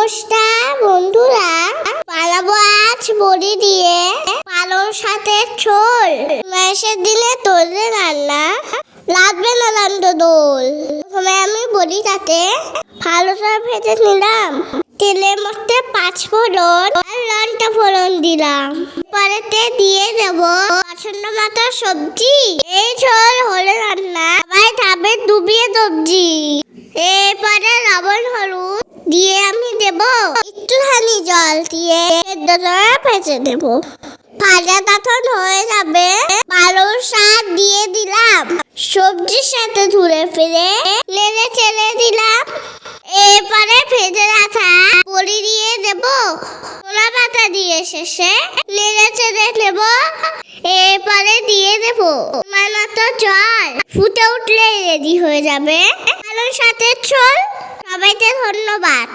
নমস্কার বন্ধুরা, বানাবো আজ বড়ি দিয়ে পালং শাকের ঝোল। মাসের দিনে তোলে রান্না, লাগবে না রান্না দোল। প্রথমে আমি বড়িটাকে ভালো করে ভেজে নিলাম। তেলের মধ্যে 5 ফোড়ন আর লঙ্কা ফোড়ন দিলাম। পরেতে দিয়ে দেবো পছন্দ মতো সবজি। এই ঝোল হলে রান্না সবাই খাবে ডুবিয়ে সবজি। এরপরে লবণ হলুদ দিয়ে আমি দেব একটুখানি জল দিয়ে ভেজে দেব। ভাজা তখন হয়ে যাবে, পালং শাক দিয়ে দিলাম। সবজির সাথে ঘুরে ফিরে নেড়ে চেড়ে দিলাম। এরপরে ভেজে রাখা বড়ি দিয়ে দেব। ধনে পাতা দিয়ে শেষে নেড়ে চেড়ে নেব। এরপরে দিয়ে দেব আমার মতো জল। ফুটে উঠলে রেডি হয়ে যাবে পালং শাকের ঝোল। সবাইকে ধন্যবাদ।